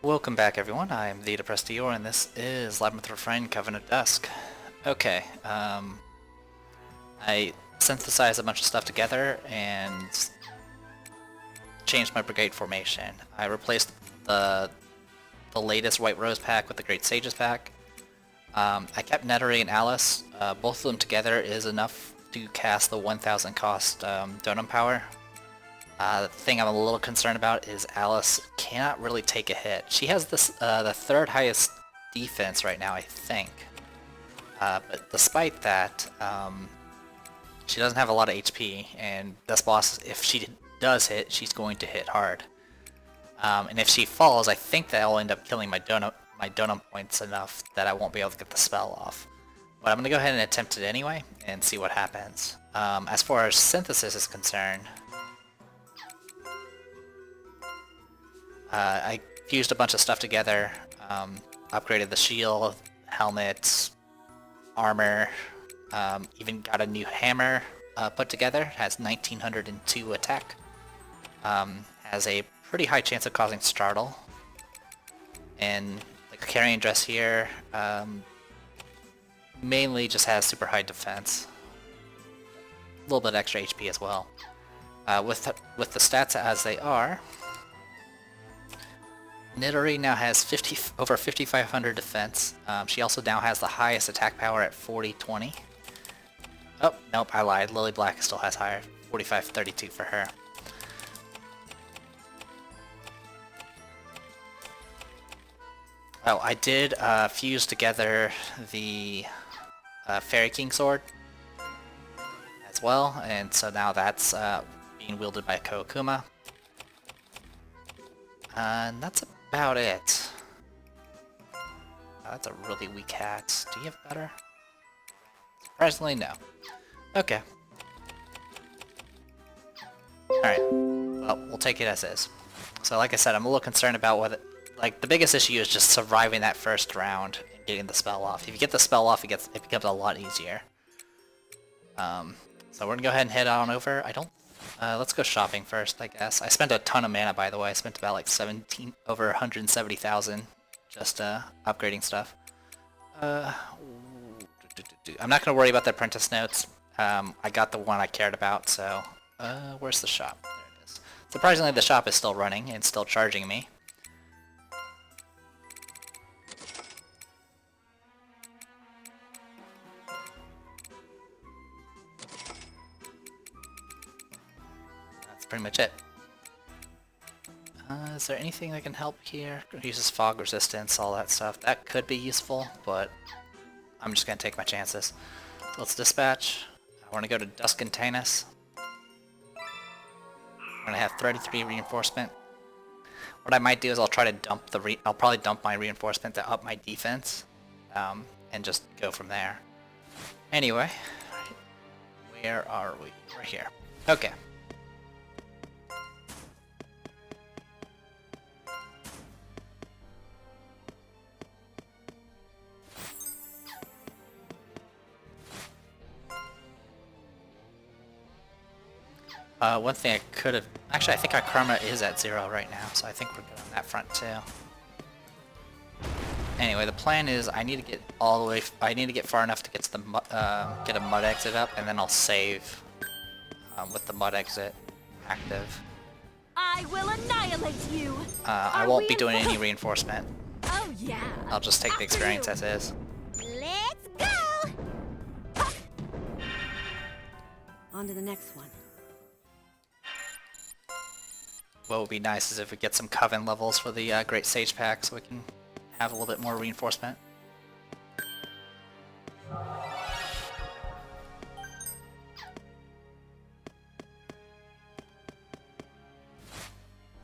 Welcome back, everyone. I'm the Depressed Dior, and this is Labyrinth Refrain, Covenant of Dusk. Okay, I synthesized a bunch of stuff together and changed my brigade formation. I replaced the latest White Rose pack with the Great Sages pack. I kept Nettery and Alice. Both of them together is enough to cast the 1000 cost Donum power. The thing I'm a little concerned about is Alice cannot really take a hit. She has this the third highest defense right now, I think. But despite that, she doesn't have a lot of HP, and this boss, if she does hit, she's going to hit hard. And if she falls, I think that will end up killing my donut points enough that I won't be able to get the spell off. But I'm going to go ahead and attempt it anyway, and see what happens. As far as synthesis is concerned, I fused a bunch of stuff together, upgraded the shield, helmets, armor, even got a new hammer put together. It has 1902 attack, has a pretty high chance of causing startle, and the carrying dress here mainly just has super high defense, a little bit extra HP as well. With the stats as they are, Nidori now has over 5,500 defense. She also now has the highest attack power at 4020. Oh, nope, I lied. Lily Black still has higher, 4532 for her. Oh, I did fuse together the Fairy King sword as well, and so now that's being wielded by Koakuma. And that's about it. Oh, that's a really weak hat. Do you have better? Surprisingly, no. Okay. Alright. Well, we'll take it as is. So like I said, I'm a little concerned about whether... Like, the biggest issue is just surviving that first round and getting the spell off. If you get the spell off, it becomes a lot easier. So we're gonna go ahead and head on over. Let's go shopping first, I guess. I spent a ton of mana, by the way. I spent about like over 170,000 just upgrading stuff. I'm not gonna worry about the apprentice notes. I got the one I cared about, so where's the shop? There it is. Surprisingly, the shop is still running and still charging me. Pretty much it. Is there anything that can help here? Uses fog resistance, all that stuff. That could be useful, but I'm just gonna take my chances. So let's dispatch. I want to go to Dusk and Tanis. I'm gonna have 33 reinforcement. What I might do is I'll try to dump I'll probably dump my reinforcement to up my defense, and just go from there. Anyway, where are we? We're here. Okay. One thing I could have... Actually, I think our karma is at 0 right now, so I think we're good on that front too. Anyway, the plan is I need to get all the way... I need to get far enough to get to the get a mud exit up, and then I'll save with the mud exit active. I will annihilate you. I won't be doing any reinforcement. Oh yeah. I'll just take the experience as is. Let's go. On to the next one. What would be nice is if we get some Coven levels for the Great Sage pack so we can have a little bit more reinforcement.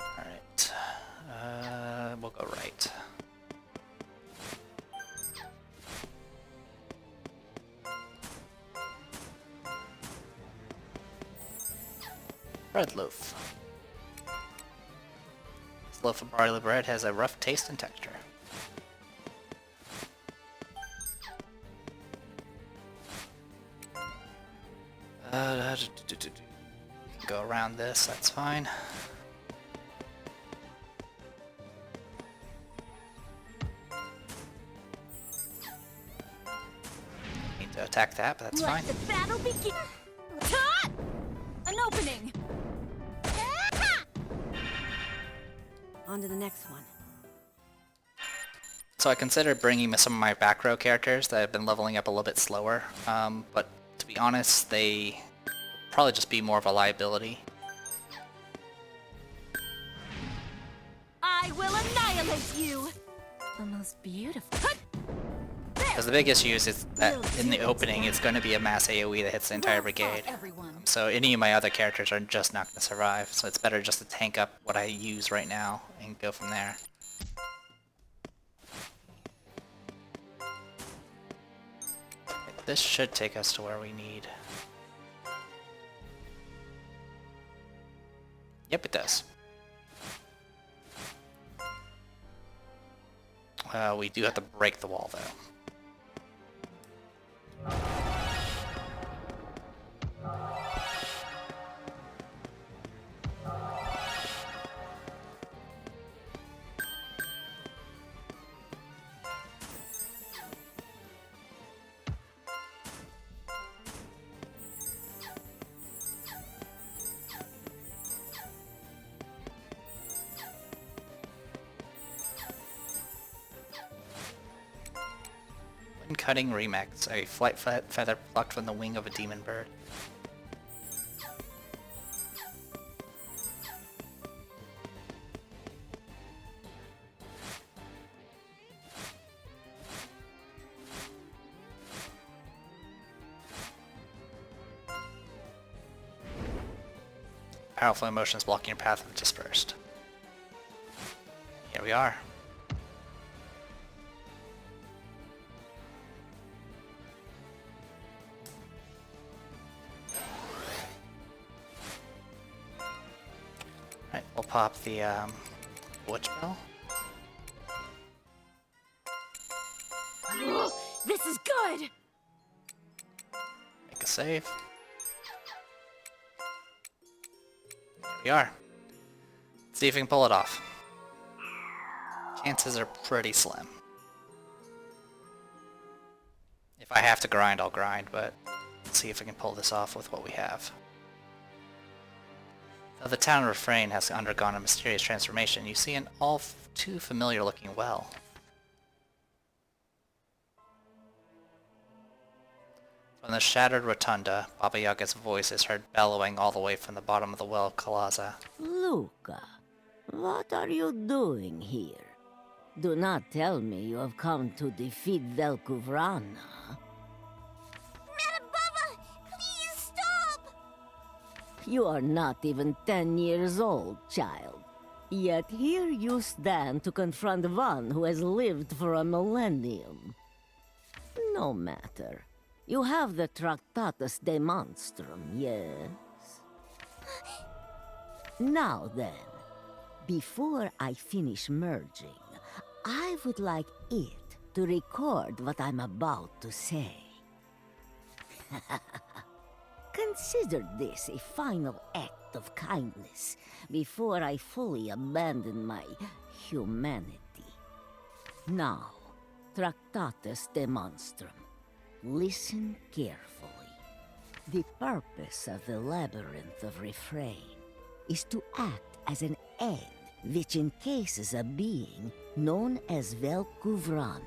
Alright. We'll go right. Bread loaf. Loaf of barley bread has a rough taste and texture. Go around this, that's fine. attack that, but that's Let fine. the battle begin. Ta! An opening. On to the next one. So I considered bringing some of my back row characters that have been leveling up a little bit slower, but to be honest, they probably just be more of a liability. I will annihilate you. The most beautiful. Because the big issue is that in the opening, it's going to be a mass AoE that hits the entire brigade. Everyone. So any of my other characters are just not going to survive, so it's better just to tank up what I use right now and go from there. This should take us to where we need. Yep, it does. We do have to break the wall, though. When cutting remix, a flight feather plucked from the wing of a demon bird. Powerful emotions blocking your path have dispersed. Here we are. Alright, we'll pop the witch bell. This is good. Make a save. There we are. Let's see if we can pull it off. Chances are pretty slim. If I have to grind, I'll grind, but let's see if we can pull this off with what we have. Though the town of Refrain has undergone a mysterious transformation, you see an all too familiar looking well. From the shattered rotunda, Baba Yaga's voice is heard bellowing all the way from the bottom of the well of Kalaza. Luca, what are you doing here? Do not tell me you have come to defeat Velkuvrana. Madam Baba, please stop. You are not even 10 years old, child. Yet here you stand to confront one who has lived for a millennium. No matter. You have the Tractatus de Monstrum, yes? Now then, before I finish merging, I would like it to record what I'm about to say. Consider this a final act of kindness before I fully abandon my humanity. Now, Tractatus de Monstrum. Listen carefully. The purpose of the Labyrinth of Refrain is to act as an egg which encases a being known as Velkuvrana.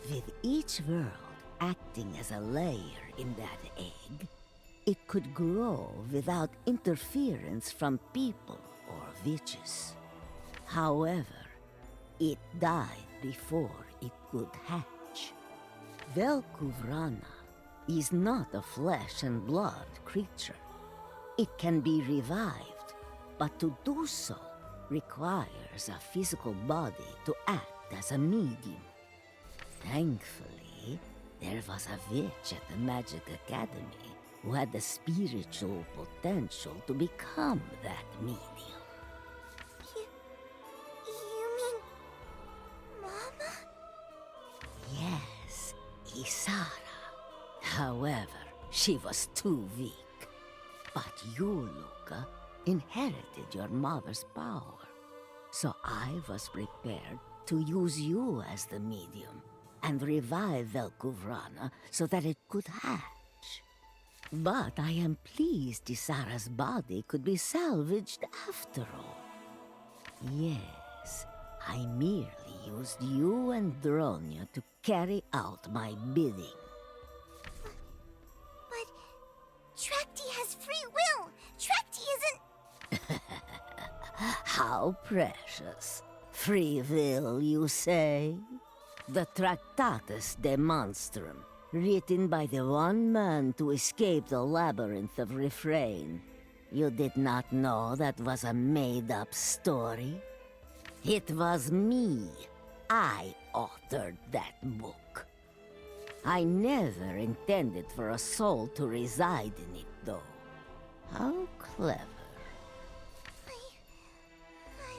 With each world acting as a layer in that egg, it could grow without interference from people or witches. However, it died before it could hatch. Velkuvrana is not a flesh and blood creature. It can be revived, but to do so requires a physical body to act as a medium. Thankfully, there was a witch at the Magic Academy who had the spiritual potential to become that medium. You mean Mama? Yes, Isara. However, she was too weak. But you, Luca, inherited your mother's power. So I was prepared to use you as the medium and revive Velkuvrana so that it could hatch. But I am pleased Isara's body could be salvaged after all. Yes, I merely used you and Dronya to carry out my bidding. But Trakti has free will. Trakti isn't... How precious. Free will, you say? The Tractatus de Monstrum, written by the one man to escape the Labyrinth of Refrain. You did not know that was a made-up story? It was me. I authored that book. I never intended for a soul to reside in it, though. How clever. I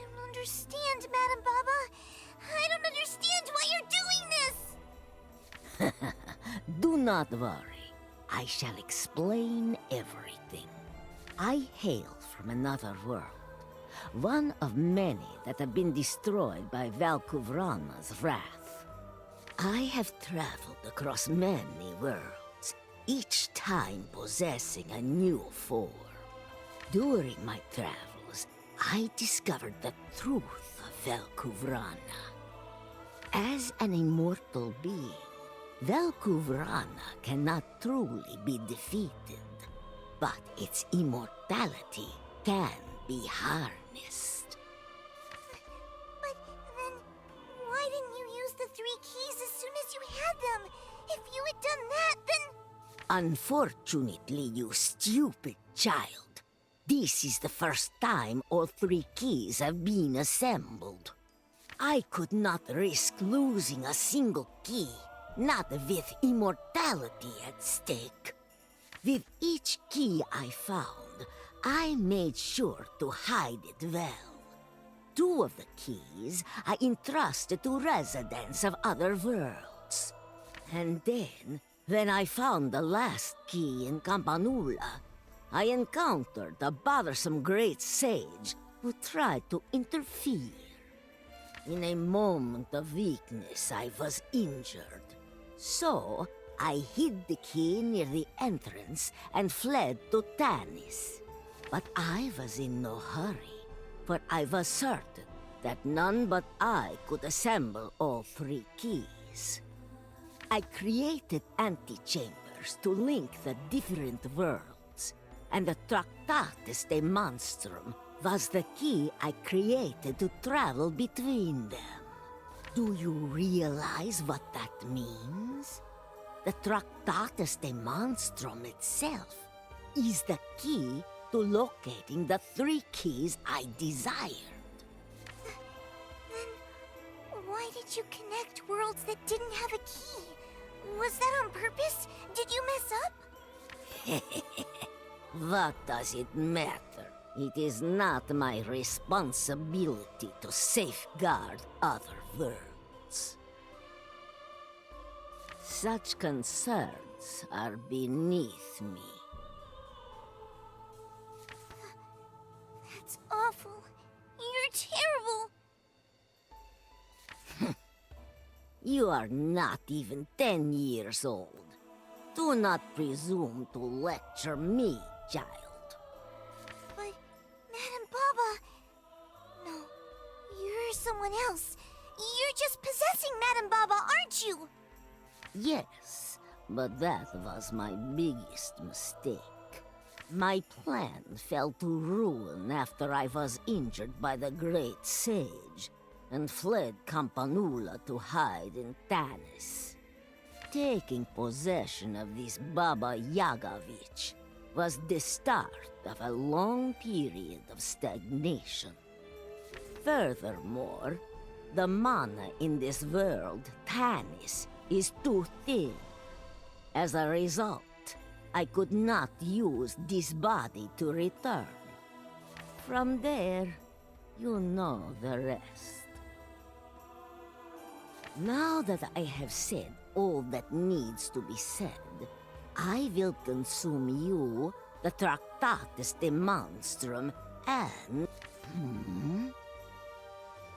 don't understand, Madam Baba. I don't understand why you're doing this. Do not worry. I shall explain everything. I hail from another world. One of many that have been destroyed by Velkuvrana's wrath. I have traveled across many worlds, each time possessing a new form. During my travels, I discovered the truth of Velkuvrana. As an immortal being, Velkuvrana cannot truly be defeated, but its immortality can be harnessed. But then, why didn't you use the 3 keys as soon as you had them? If you had done that, then... Unfortunately, you stupid child. This is the first time all 3 keys have been assembled. I could not risk losing a single key, not with immortality at stake. With each key I found, I made sure to hide it well. 2 of the keys I entrusted to residents of other worlds. And then, when I found the last key in Campanula, I encountered a bothersome great sage who tried to interfere. In a moment of weakness, I was injured. So, I hid the key near the entrance and fled to Tanis. But I was in no hurry, for I was certain that none but I could assemble all 3 keys. I created antechambers to link the different worlds, and the Tractatus de Monstrum was the key I created to travel between them. Do you realize what that means? The Tractatus de Monstrum itself is the key to locating the 3 keys I desired. Then, why did you connect worlds that didn't have a key? Was that on purpose? Did you mess up? What does it matter? It is not my responsibility to safeguard other worlds. Such concerns are beneath me. That's awful. You're terrible. You are not even 10 years old. Do not presume to lecture me, child. But, Madam Baba... No, you're someone else. You're just possessing Madam Baba, aren't you? Yes, but that was my biggest mistake. My plan fell to ruin after I was injured by the Great Sage and fled Campanula to hide in Tanis. Taking possession of this Baba Yagovich was the start of a long period of stagnation. Furthermore, the mana in this world, Tanis, is too thin. As a result, I could not use this body to return. From there, you know the rest. Now that I have said all that needs to be said, I will consume you, the Tractatus de Monstrum, and...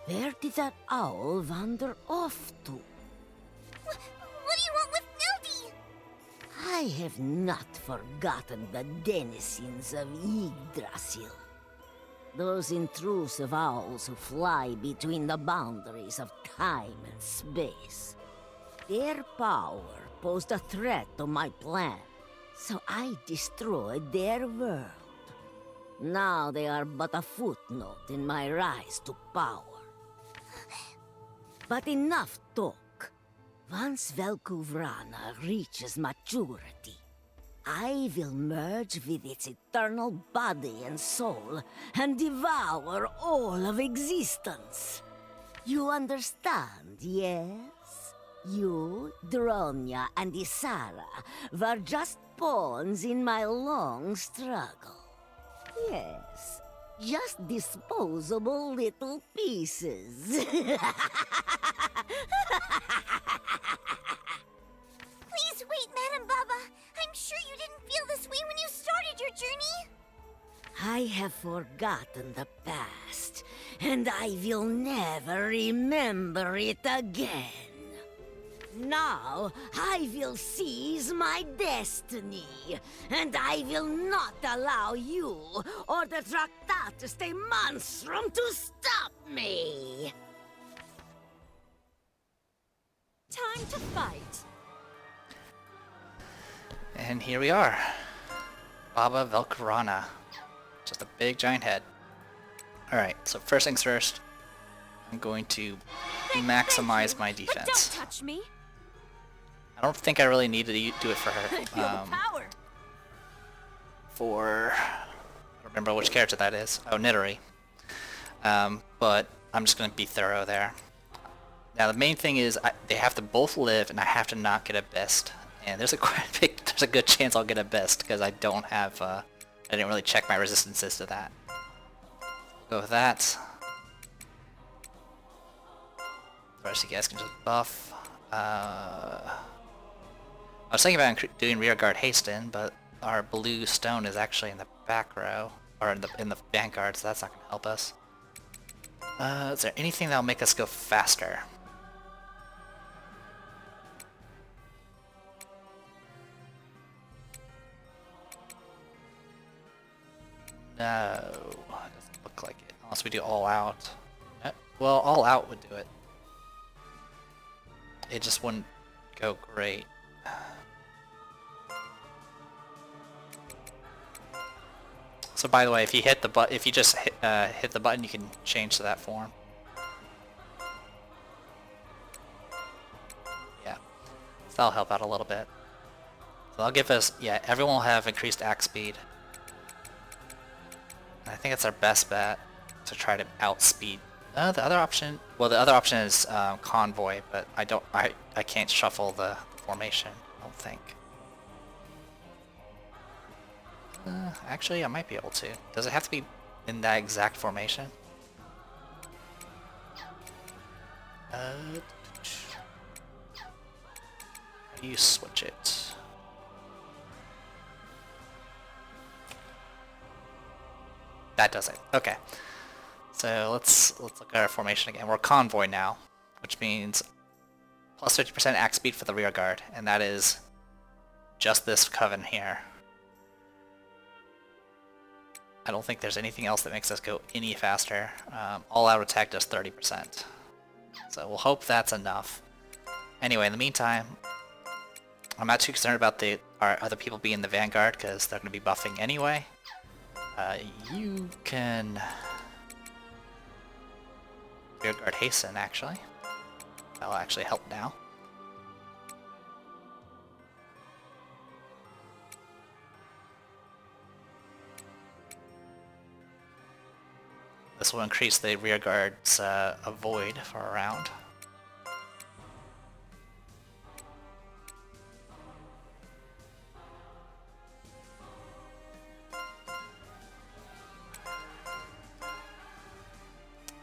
Where did that owl wander off to? What do you want with Nildy? I have not forgotten the denizens of Yggdrasil. Those intrusive owls who fly between the boundaries of time and space. Their power posed a threat to my plan, so I destroyed their world. Now they are but a footnote in my rise to power. But enough talk. Once Velkuvrana reaches maturity, I will merge with its eternal body and soul and devour all of existence. You understand, yes? You, Dronya, and Isara were just pawns in my long struggle. Yes, just disposable little pieces. Please wait, Madam Baba. I'm sure you didn't feel this way when you started your journey. I have forgotten the past, and I will never remember it again. Now, I will seize my destiny, and I will not allow you or the Tractate Monstrum to stop me! Time to fight. And here we are. Baba Velkarana. Just a big giant head. Alright, so first things first, I'm going to maximize my But defense. don't touch me. I don't think I really need to do it for her. Feel the power. For... I don't remember which character that is. Oh, Nidori. But I'm just going to be thorough there. Now the main thing is they have to both live, and I have to not get a best. And there's a good chance I'll get a best because I don't have. I didn't really check my resistances to that. Go with that. The rest of you guys can just buff. I was thinking about doing rear guard hasten, but our blue stone is actually in the back row, or in the vanguard, so that's not going to help us. Is there anything that'll make us go faster? No, it doesn't look like it, unless we do all out. Well, all out would do it. It just wouldn't go great. So by the way, if you hit the if you just hit the button, you can change to that form. Yeah, so that'll help out a little bit. So that'll give us, yeah, everyone will have increased axe speed. And I think it's our best bet to try to outspeed. The other option, well, the other option is convoy, but I can't shuffle the formation, I don't think. Actually, I might be able to. Does it have to be in that exact formation? How do you switch it? That does it. Okay. So let's look at our formation again. We're convoy now, which means plus 50% axe speed for the rear guard, and that is just this coven here. I don't think there's anything else that makes us go any faster. All-out attack does 30%. So we'll hope that's enough. Anyway, in the meantime, I'm not too concerned about our other people being the vanguard because they're going to be buffing anyway. You can rear guard hasten, actually. That'll actually help now. This will increase the rear guard's avoid for a round.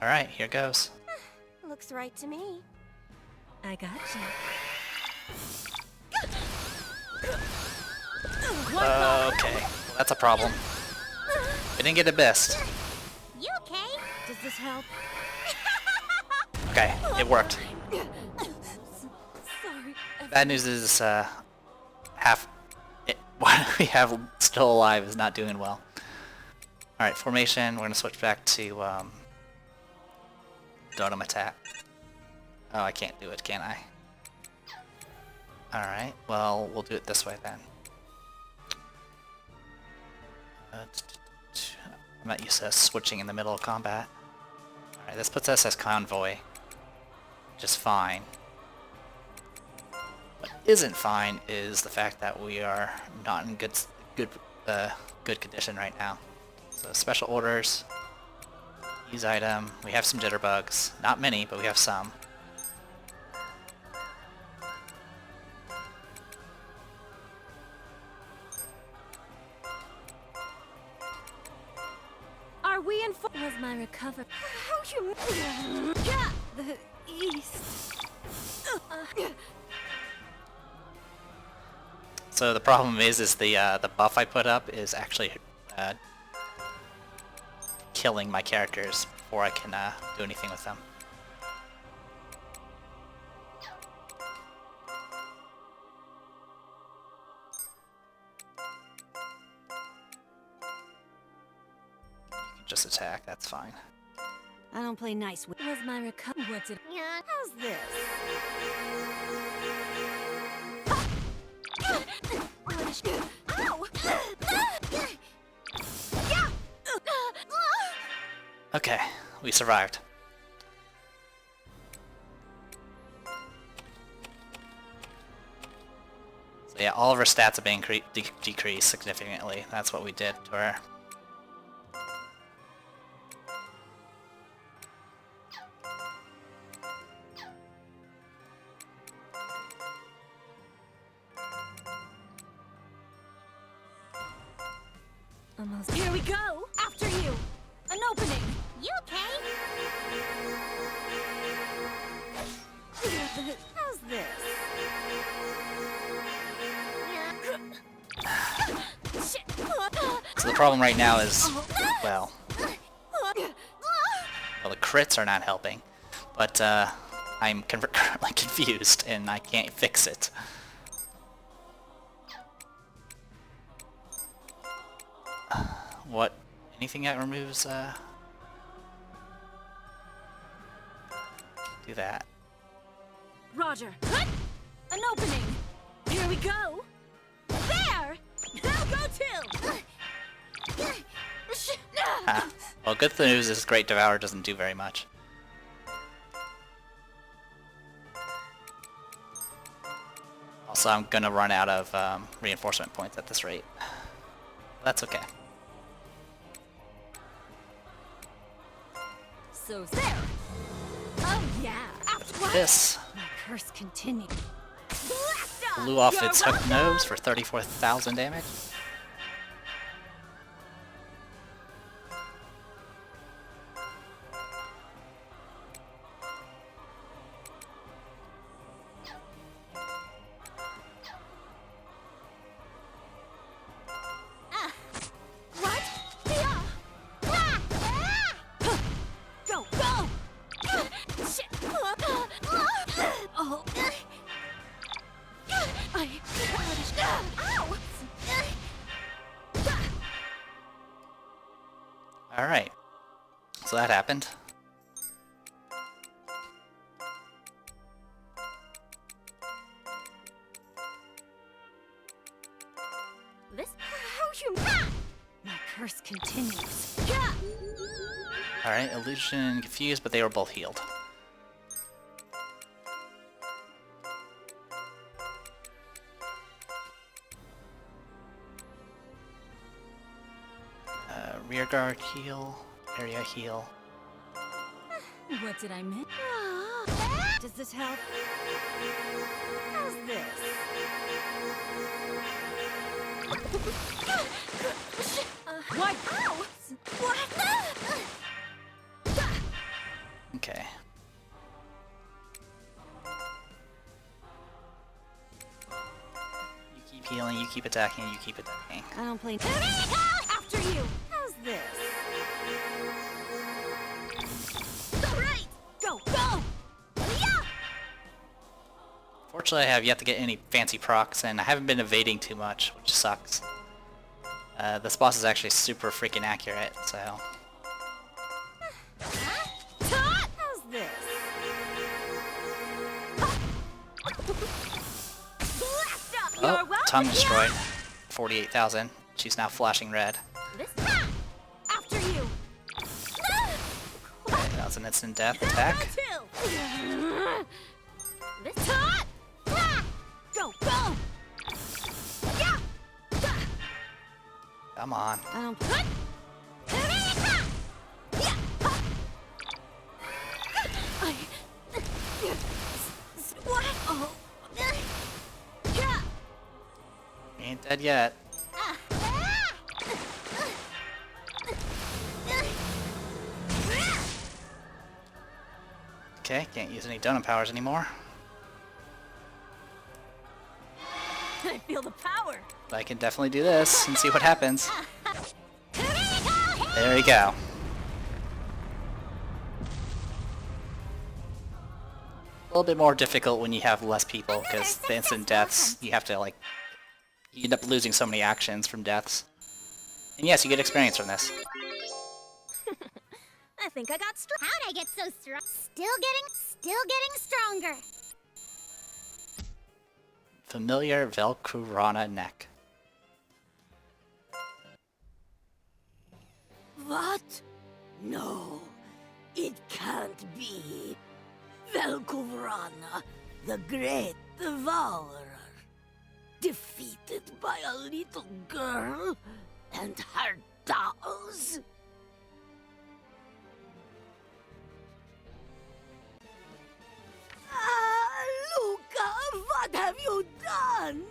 Alright, here goes. Looks right to me. I got you. Okay, well, that's a problem. We didn't get a best. You okay? Does this help? Okay, it worked. Sorry. Bad news is what we have still alive is not doing well. Alright, formation, we're gonna switch back to Dotem attack. Oh, I can't do it, can I? Alright, well, we'll do it this way then. I'm not used to switching in the middle of combat. Alright, this puts us as convoy. Just fine. What isn't fine is the fact that we are not in good condition right now. So special orders, use item. We have some jitterbugs, not many, but we have some. Are we in for? Was my recovery? How you? Yeah, the east. So the problem is the buff I put up is actually killing my characters before I can do anything with them. You can just attack, that's fine. I don't play nice with. Was my recovery? What's it? Yeah. How's this? Ow! Okay, we survived. So yeah, all of our stats have been decreased significantly. That's what we did to her. Almost. Here we go. After you. An opening. You okay? How's this? So the problem right now is, well, the crits are not helping, but I'm currently confused and I can't fix it. What? Anything that removes, do that. Roger. An opening. Here we go. There. They'll go too. Well, good news is Great Devourer doesn't do very much. Also, I'm gonna run out of reinforcement points at this rate. That's okay. So there. Oh yeah. After what? This My curse continues. blew off its hooked nose for 34,000 damage. What? Yeah. Go, go. Shit. Oh. Ow. Alright. So that happened. This? How you? My curse continues. Alright, Illusion and Confused, but they were both healed. Rear guard heal, area heal. What did I miss? Does this help? How's this? What? Ow! What? Okay. You keep healing, you keep attacking, you keep attacking. I don't play. After you. How's this? Right. Go. Go. Yeah. Unfortunately, I have yet to get any fancy procs, and I haven't been evading too much, which sucks. This boss is actually super freaking accurate, so... How's this? Oh, tongue destroyed. 48,000. She's now flashing red. After you. Okay, that was an instant death attack. This go, go. Yeah. Come on. I don't. What? Oh. Yeah. Ain't dead yet. Okay, can't use any donut powers anymore. I feel the power. But I can definitely do this and see what happens. There we go. A little bit more difficult when you have less people, because the instant deaths, you have to, like, you end up losing so many actions from deaths. And yes, you get experience from this. I think I got strong. How'd I get so strong? Still getting stronger. Familiar Velkurana neck. What? No, it can't be. Velkuvrana, the great devourer, defeated by a little girl and her dolls? Luca, what have you done?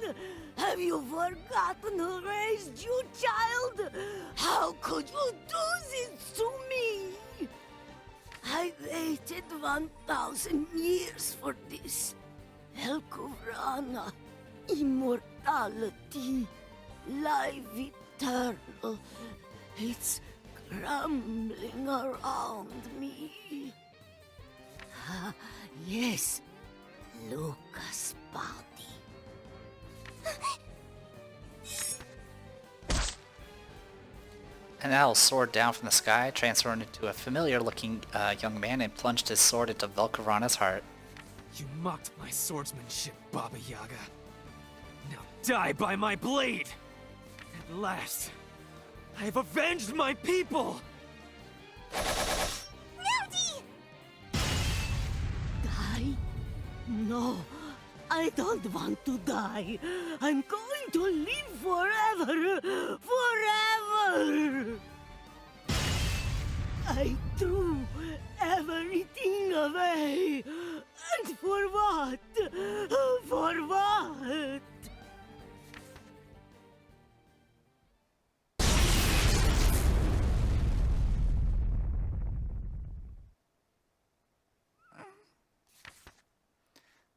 Have you forgotten who raised you, child? How could you do this to me? I waited 1,000 years for this. Velkuvrana, immortality, life eternal. It's crumbling around me. Ah, yes, Luca's body. An owl soared down from the sky, transformed into a familiar-looking young man, and plunged his sword into Velkurana's heart. You mocked my swordsmanship, Baba Yaga. Now die by my blade! At last, I have avenged my people! Die? No, I don't want to die. I'm going to live forever. Forever! I threw everything away. And for what? For what?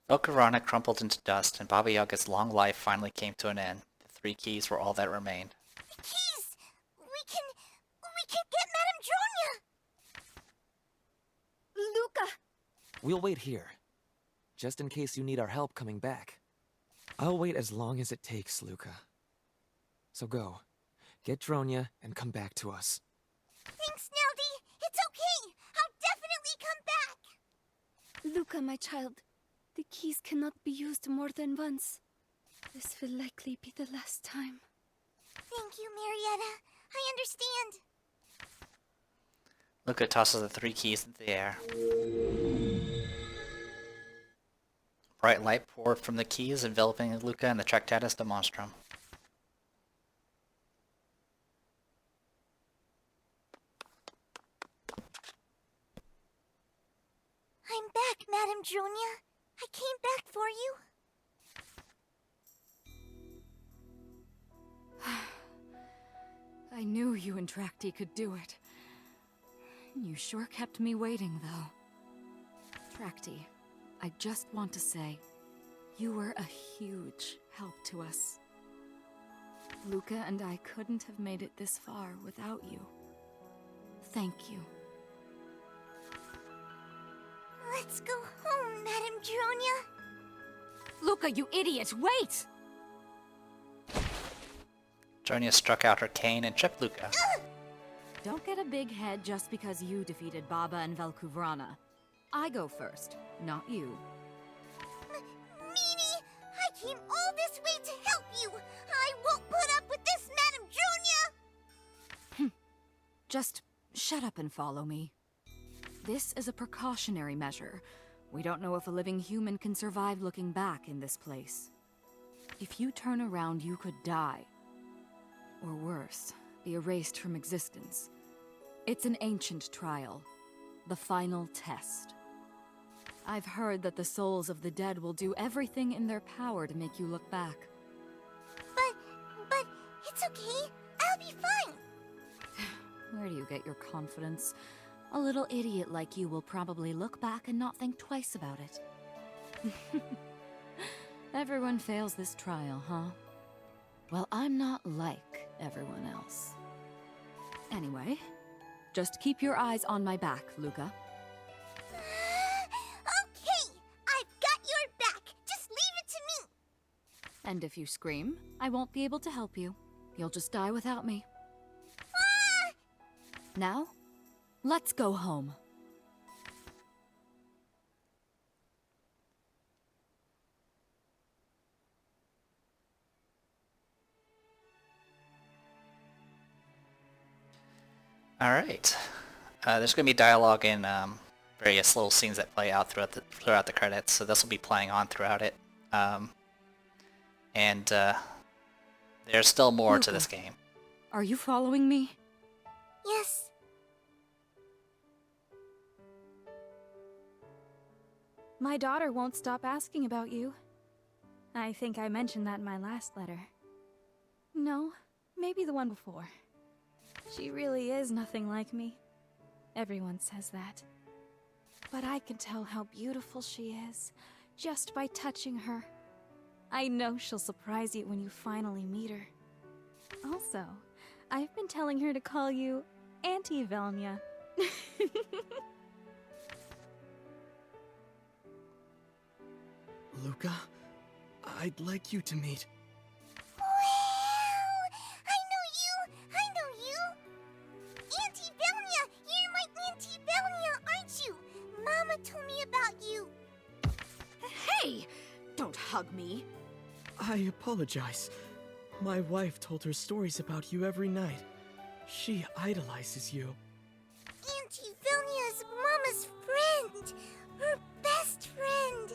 Velkurana crumpled into dust, and Baba Yaga's long life finally came to an end. The 3 keys were all that remained. The keys! We can get Madame Dronia! Luca. We'll wait here, just in case you need our help coming back. I'll wait as long as it takes, Luca. So go, get Dronia, and come back to us. Thanks, Neldy! It's okay! I'll definitely come back! Luca, my child. The keys cannot be used more than once. This will likely be the last time. Thank you, Marietta. I understand. Luca tosses the 3 keys into the air. Bright light poured from the keys, enveloping Luca and the Tractatus de Monstrum. I'm back, Madame Dronia. I came back for you. I knew you and Tracty could do it. You sure kept me waiting, though. Tracty, I just want to say, you were a huge help to us. Luca and I couldn't have made it this far without you. Thank you. Let's go home, Madame Dronia. Luca, you idiot, wait! Dronia struck out her cane and tripped Luca. Don't get a big head just because you defeated Baba and Velkuvrana. I go first, not you. Meanie, I came all this way to help you. I won't put up with this, Madame Dronia. Just shut up and follow me. This is a precautionary measure. We don't know if a living human can survive looking back in this place. If you turn around, you could die. Or worse, be erased from existence. It's an ancient trial. The final test. I've heard that the souls of the dead will do everything in their power to make you look back. But, it's okay. I'll be fine. Where do you get your confidence? A little idiot like you will probably look back and not think twice about it. Everyone fails this trial, huh? Well, I'm not like everyone else. Anyway, just keep your eyes on my back, Luca. Okay, I've got your back. Just leave it to me. And if you scream, I won't be able to help you. You'll just die without me. Ah! Now, let's go home. Alright. There's going to be dialogue in various little scenes that play out throughout the credits, so this will be playing on throughout it. There's still more to Luca, this game. Are you following me? Yes. My daughter won't stop asking about you. I think I mentioned that in my last letter. No, maybe the one before. She really is nothing like me. Everyone says that. But I can tell how beautiful she is, just by touching her. I know she'll surprise you when you finally meet her. Also, I've been telling her to call you Auntie Velnia. Luca, I'd like you to meet... Wow! I know you! Auntie Velnia! You're my Auntie Velnia, aren't you? Mama told me about you. Hey! Don't hug me. I apologize. My wife told her stories about you every night. She idolizes you. Auntie Velnia is Mama's friend. Her best friend.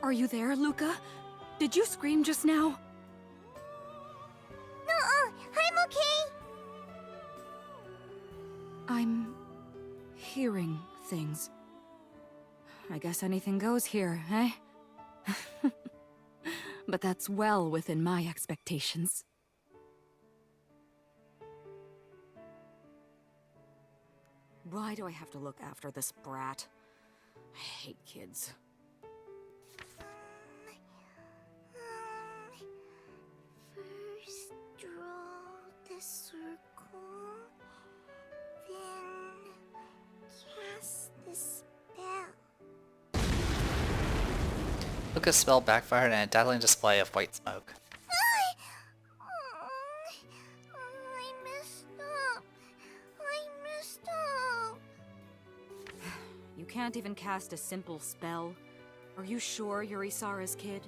Are you there, Luca? Did you scream just now? Nuh-uh, I'm okay. I'm hearing things. I guess anything goes here, eh? But that's well within my expectations. Why do I have to look after this brat? I hate kids. First draw the circle, then cast the spell. Luca's spell backfired and a dazzling display of white smoke. I messed up. I messed up. You can't even cast a simple spell. Are you sure you're Isara's kid?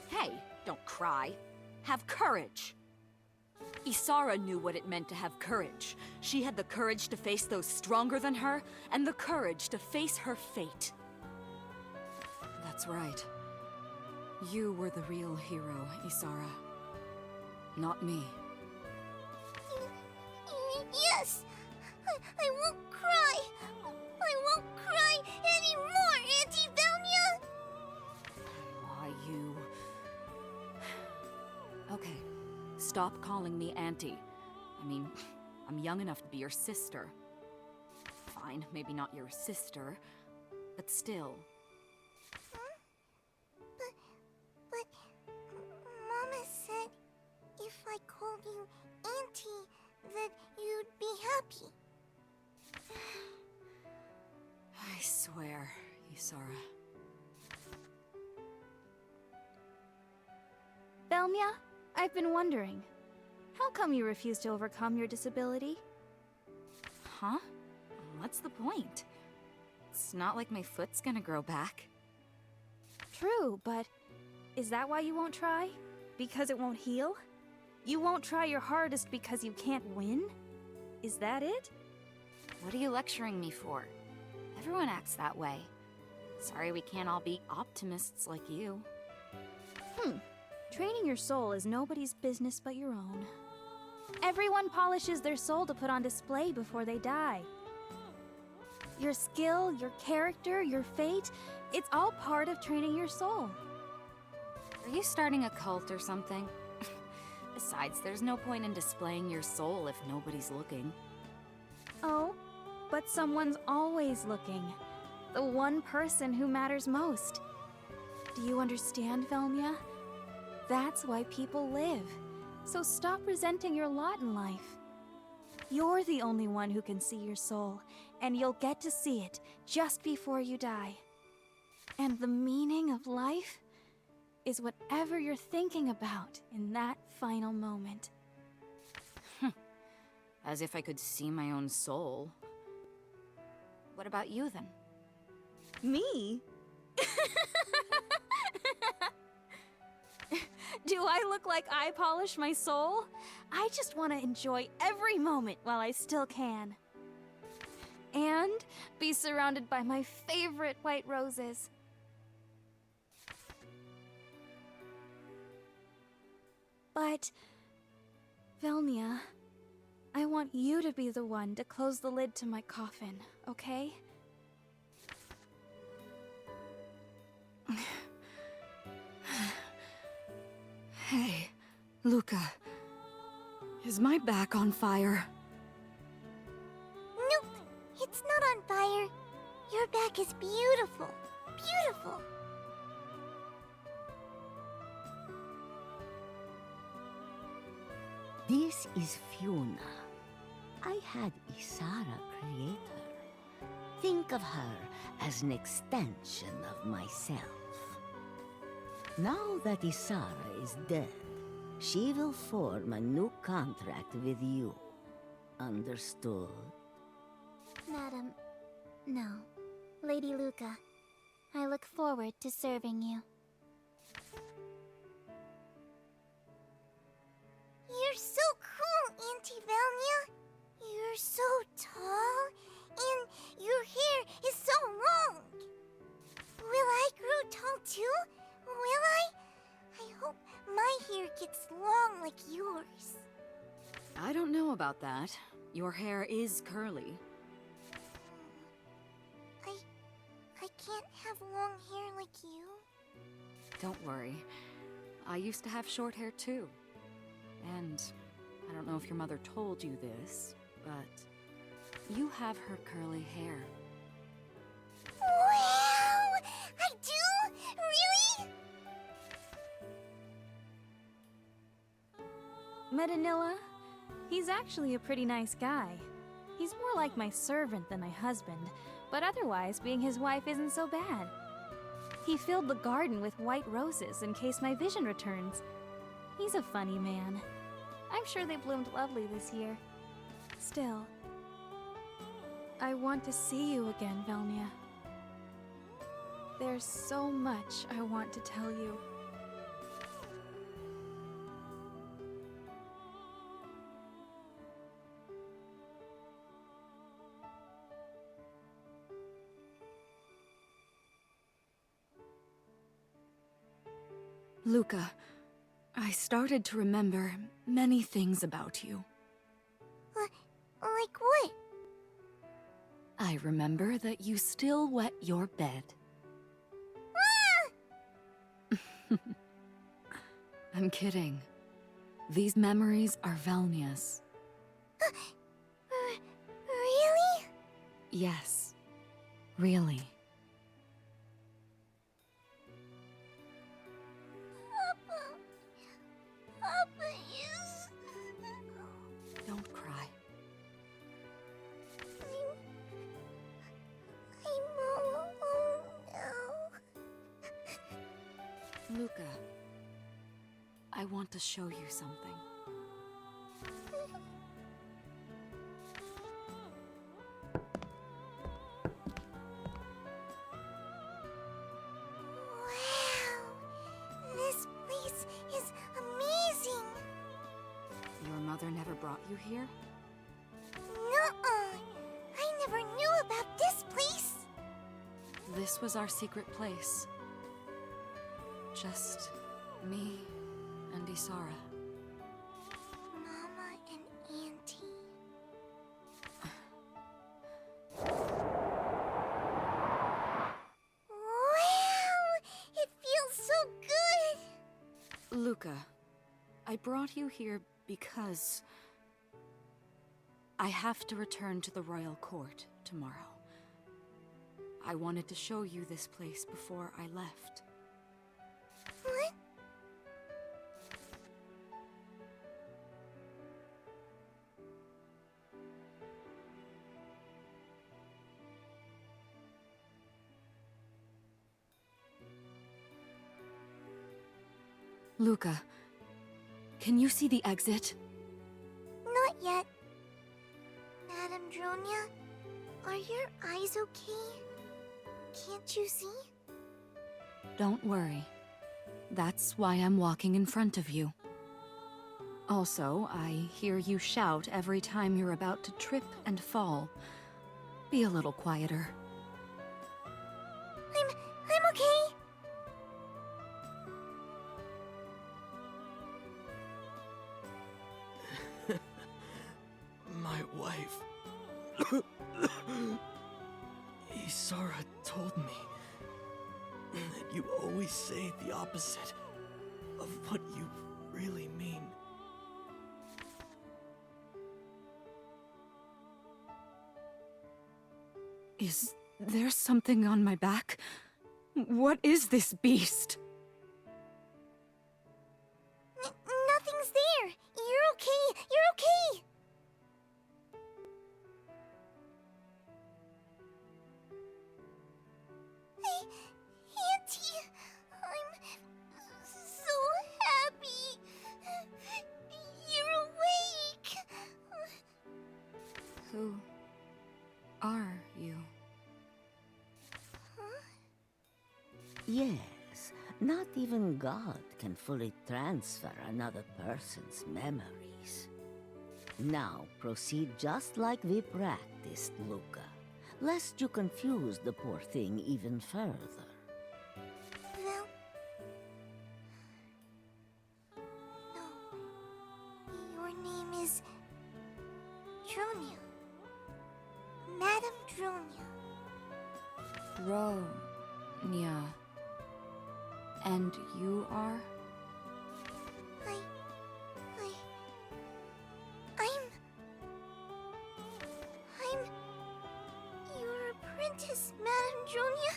Hey, don't cry. Have courage. Isara knew what it meant to have courage. She had the courage to face those stronger than her, and the courage to face her fate. That's right. You were the real hero, Isara. Not me. Yes! I won't cry! I won't cry anymore, Auntie Velnia! Why, you... Okay, stop calling me Auntie. I mean, I'm young enough to be your sister. fine. Maybe not your sister, but still. But Mama said if I called you Auntie, that you'd be happy. I swear, Isara. Velmia, I've been wondering, how come you refuse to overcome your disability? Huh? What's the point? It's not like my foot's gonna grow back. True, but is that why you won't try? Because it won't heal? You won't try your hardest because you can't win? Is that it? What are you lecturing me for? Everyone acts that way. Sorry we can't all be optimists like you. Training your soul is nobody's business but your own. Everyone polishes their soul to put on display before they die. Your skill, your character, your fate, it's all part of training your soul. Are you starting a cult or something? Besides, there's no point in displaying your soul if nobody's looking. Oh, but someone's always looking. The one person who matters most. Do you understand, Velmia? That's why people live. So stop resenting your lot in life. You're the only one who can see your soul, and you'll get to see it just before you die. And the meaning of life is whatever you're thinking about in that final moment. As if I could see my own soul. What about you, then? Me? Do I look like I polish my soul? I just want to enjoy every moment while I still can. And be surrounded by my favorite white roses. But, Velmia, I want you to be the one to close the lid to my coffin, okay? Hey, Luca. Is my back on fire? Nope, it's not on fire. Your back is beautiful. Beautiful. This is Fiona. I had Isara create her. Think of her as an extension of myself. Now that Isara is dead, she will form a new contract with you. Understood? Madam, no. Lady Luca, I look forward to serving you. You're so cool, Auntie Velmia. You're so tall, and your hair is so long. Will I grow tall too? Will I? I hope my hair gets long like yours. I don't know about that. Your hair is curly. I can't have long hair like you. Don't worry. I used to have short hair too. And I don't know if your mother told you this, but you have her curly hair. Wow! I do? Really? Metanilla, he's actually a pretty nice guy. He's more like my servant than my husband, but otherwise, being his wife isn't so bad. He filled the garden with white roses in case my vision returns. He's a funny man. I'm sure they bloomed lovely this year. Still, I want to see you again, Velmia. There's so much I want to tell you. Luca, I started to remember many things about you. Like what? I remember that you still wet your bed. Ah! I'm kidding. These memories are Velmia's. Really? Yes. Really. Papa is... Don't cry. I'm all alone now. Luca, I want to show you something. Wow! This place is amazing! Your mother never brought you here? Nuh-uh! I never knew about this place! This was our secret place. Just me and Isara. Mama and Auntie. Wow! It feels so good! Luca, I brought you here because I have to return to the royal court tomorrow. I wanted to show you this place before I left. What? Luca, can you see the exit? Not yet. Madam Dronia, are your eyes okay? Can't you see? Don't worry. That's why I'm walking in front of you. Also, I hear you shout every time you're about to trip and fall. Be a little quieter. I'm okay. My wife. Isara told me that you always say the opposite of what you really mean. Is there something on my back? What is this beast? Nothing's there. You're okay. You're okay. Auntie, I'm so happy. You're awake. Who are you? Yes, not even God can fully transfer another person's memories. Now proceed just like we practiced, Luca, lest you confuse the poor thing even further. Well, no. Your name is Dronia. Madam Dronia. Ronya. And you are? I'm your apprentice, Madam Dronia.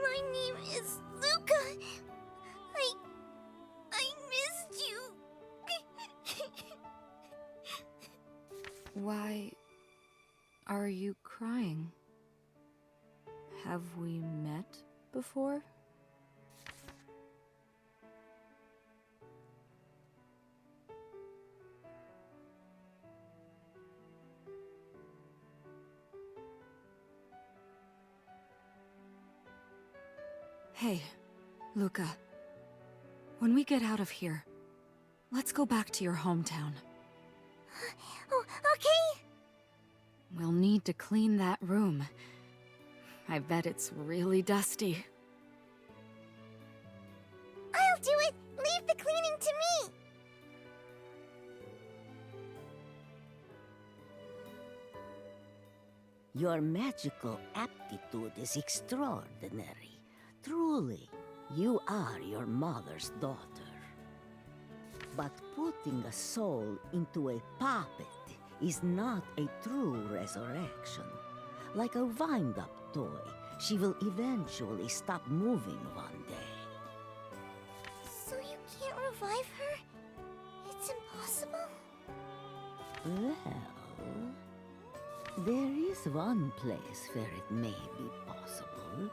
My name is Luca. I missed you. Why are you crying? Have we met before? Hey, Luca. When we get out of here, let's go back to your hometown. Oh, okay. We'll need to clean that room. I bet it's really dusty. I'll do it. Leave the cleaning to me. Your magical aptitude is extraordinary. Truly, you are your mother's daughter. But putting a soul into a puppet is not a true resurrection. Like a wind-up toy, she will eventually stop moving one day. So you can't revive her? It's impossible? Well, there is one place where it may be possible.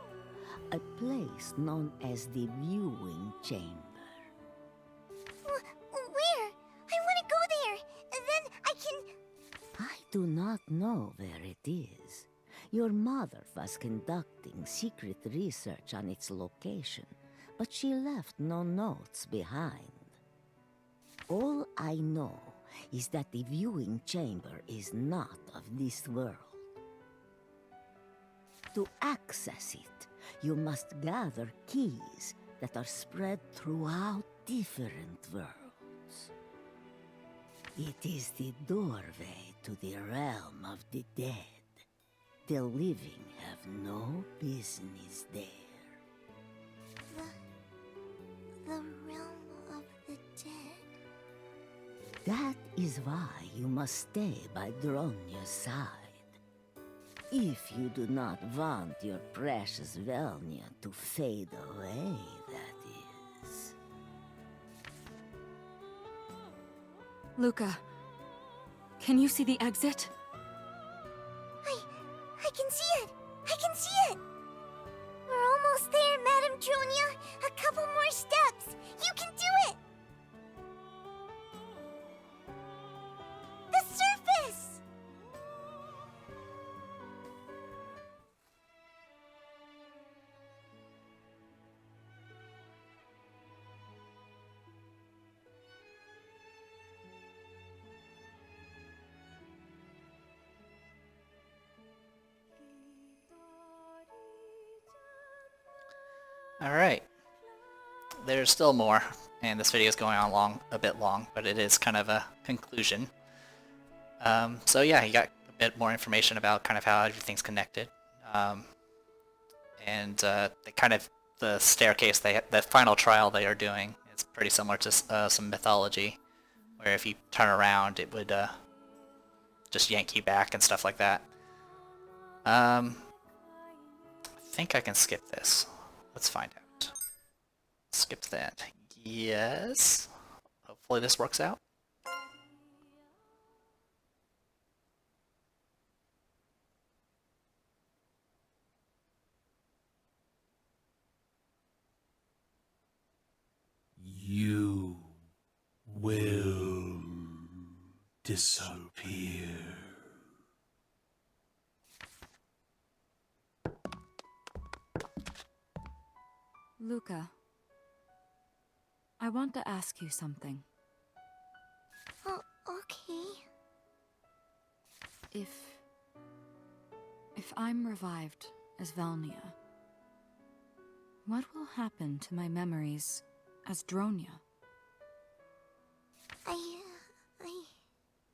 A place known as the viewing chamber. Where? I want to go there! And then I can... I do not know where it is. Your mother was conducting secret research on its location, but she left no notes behind. All I know is that the viewing chamber is not of this world. To access it, you must gather keys that are spread throughout different worlds. It is the doorway to the realm of the dead. The living have no business there. The realm of the dead. That is why you must stay by Dronya's side. If you do not want your precious Velnia to fade away, that is. Luca, can you see the exit? I can see it! I can see it! We're almost there, Madame Dronia! A couple more steps! You can do it! The surface! Alright. There's still more, and this video is going on a bit long, but it is kind of a conclusion. So yeah, you got a bit more information about kind of how everything's connected. The staircase, the final trial they are doing is pretty similar to some mythology, where if you turn around it would just yank you back and stuff like that. I think I can skip this. Let's find out. Skip that. Yes. Hopefully this works out. You will disappear. Luca, I want to ask you something. Oh, okay. If I'm revived as Velnia, what will happen to my memories as Dronia? I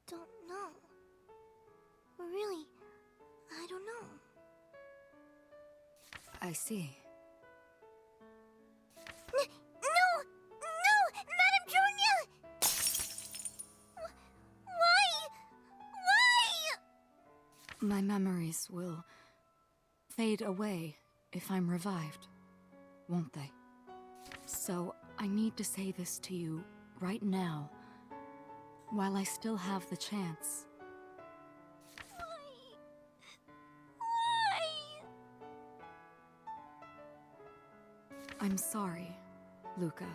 don't know. Really, I don't know. I see. No! No! Madame Dronia! Why? Why? My memories will fade away if I'm revived, won't they? So I need to say this to you right now, while I still have the chance. Why? I'm sorry, Luca,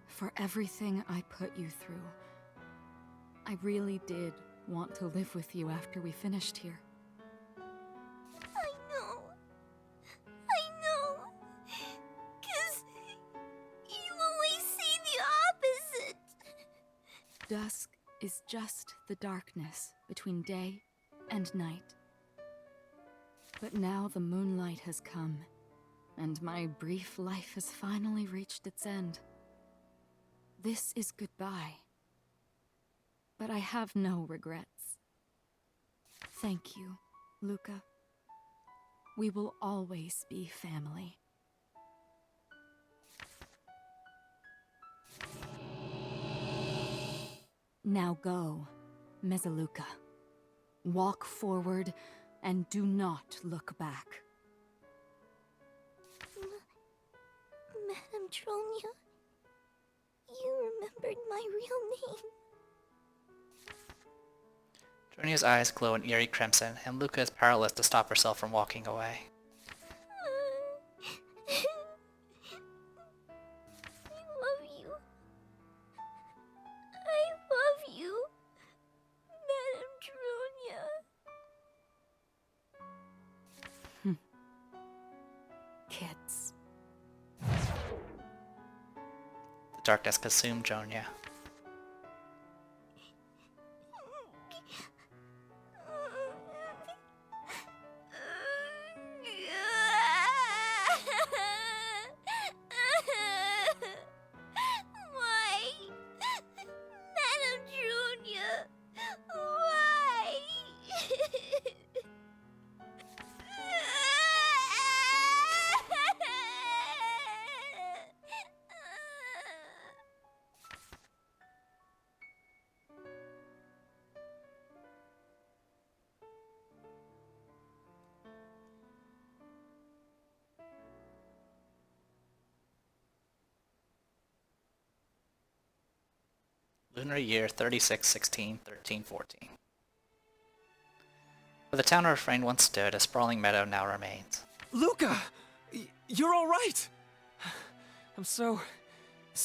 for everything I put you through. I really did want to live with you after we finished here. I know. 'Cause you always say the opposite. Dusk is just the darkness between day and night. But now the moonlight has come, and my brief life has finally reached its end. This is goodbye. But I have no regrets. Thank you, Luca. We will always be family. Now go, Mezzaluca. Walk forward and do not look back. Madame Dronia, you remembered my real name. Dronia's eyes glow an eerie crimson, and Luca is powerless to stop herself from walking away. I love you. I love you, Madame Dronia. Kids. The darkness consumed Dronia. Why? Madame Dronia, why? Lunar year 3616 1314. Where the town of Refrain once stood, a sprawling meadow now remains. Luca! You're alright! I'm so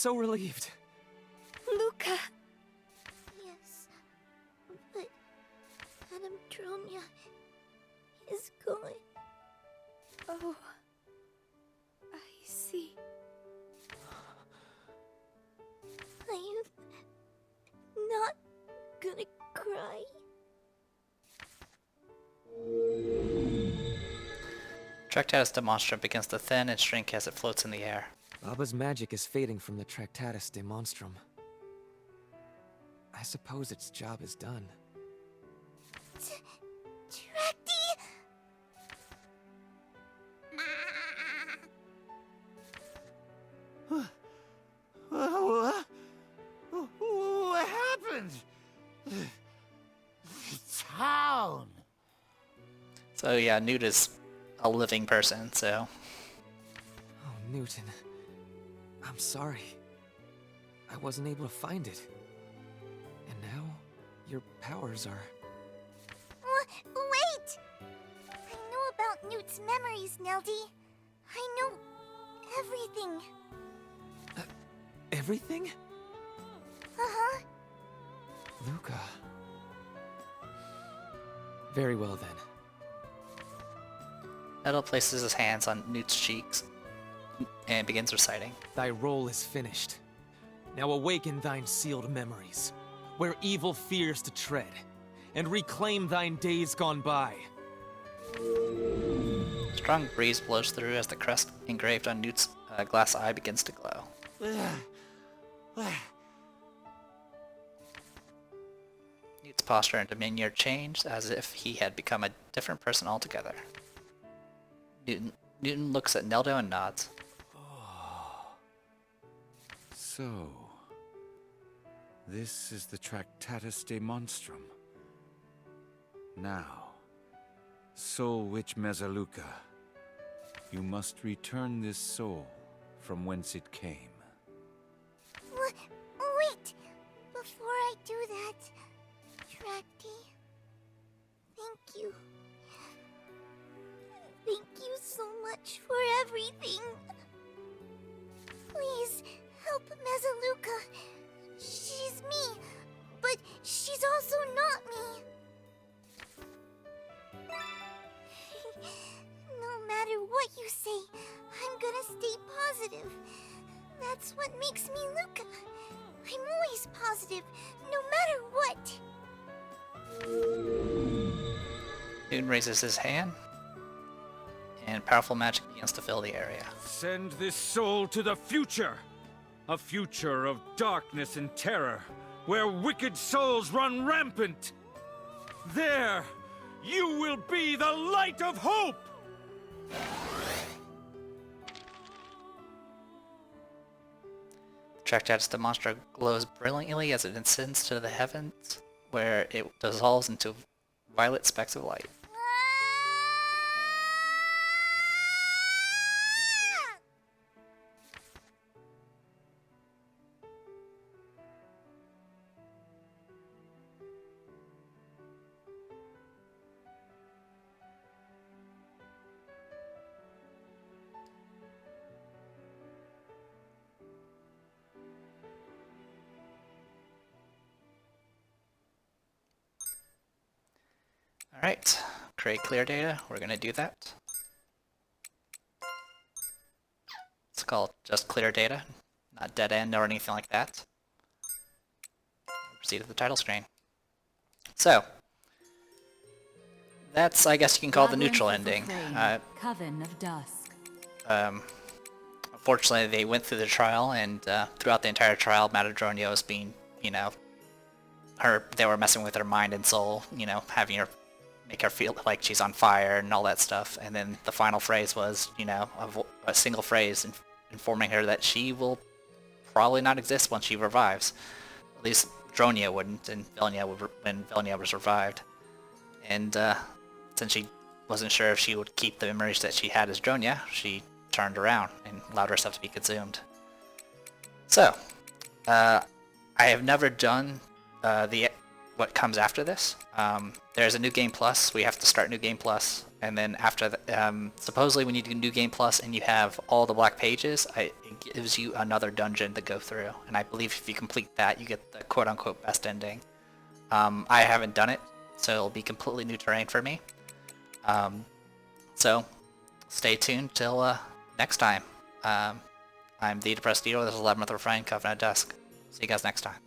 relieved. Luca! Yes, but Madame Dronia is gone. Oh, I see. I'm not gonna cry. Tractatus demonstrum begins to thin and shrink as it floats in the air. Baba's magic is fading from the Tractatus de Monstrum. I suppose its job is done. Tracty! What happened? Town. So yeah, Newt is a living person, so... Oh, Newton. I'm sorry. I wasn't able to find it. And now, your powers are... Wait! I know about Newt's memories, Neldy. I know everything. Everything? Uh-huh. Luca. Very well then. Nettle places his hands on Newt's cheeks and begins reciting. Thy role is finished. Now awaken thine sealed memories, where evil fears to tread, and reclaim thine days gone by. A strong breeze blows through as the crest engraved on Newt's glass eye begins to glow. Newt's posture and demeanor changed as if he had become a different person altogether. Newton looks at Neldo and nods. So, this is the Tractatus de Monstrum. Now, Soul Witch Mezzaluca, you must return this soul from whence it came. Wait! Before I do that, Tracty, thank you. Thank you so much for everything. Please, help Mezzaluca. She's me, but she's also not me. No matter what you say, I'm gonna stay positive. That's what makes me Luca. I'm always positive, no matter what. Newton raises his hand, and powerful magic begins to fill the area. Send this soul to the future! A future of darkness and terror, where wicked souls run rampant! There, you will be the light of hope! Tractatus de Monstra glows brilliantly as it ascends to the heavens, where it dissolves into violet specks of light. Alright, create clear data. We're going to do that. It's called just clear data, not dead end or anything like that. Proceed to the title screen. So, that's, I guess you can call the neutral ending. Coven of Dusk. Unfortunately, they went through the trial, and throughout the entire trial, Matadronio was being, you know, they were messing with her mind and soul, you know, having her, make her feel like she's on fire and all that stuff. And then the final phrase was, you know, a single phrase informing her that she will probably not exist once she revives. At least Dronia wouldn't, and when Velnia was revived. And since she wasn't sure if she would keep the memories that she had as Dronia, she turned around and allowed herself to be consumed. So, I have never done what comes after this. There's a New Game Plus. We have to start New Game Plus, and then after that, supposedly when you do New Game Plus and you have all the black pages, it gives you another dungeon to go through. And I believe if you complete that, you get the quote-unquote best ending. I haven't done it, so it'll be completely new terrain for me. So, stay tuned till next time. I'm the Depressed Eater. This is Labyrinth, Refrain, Coven of Dusk. See you guys next time.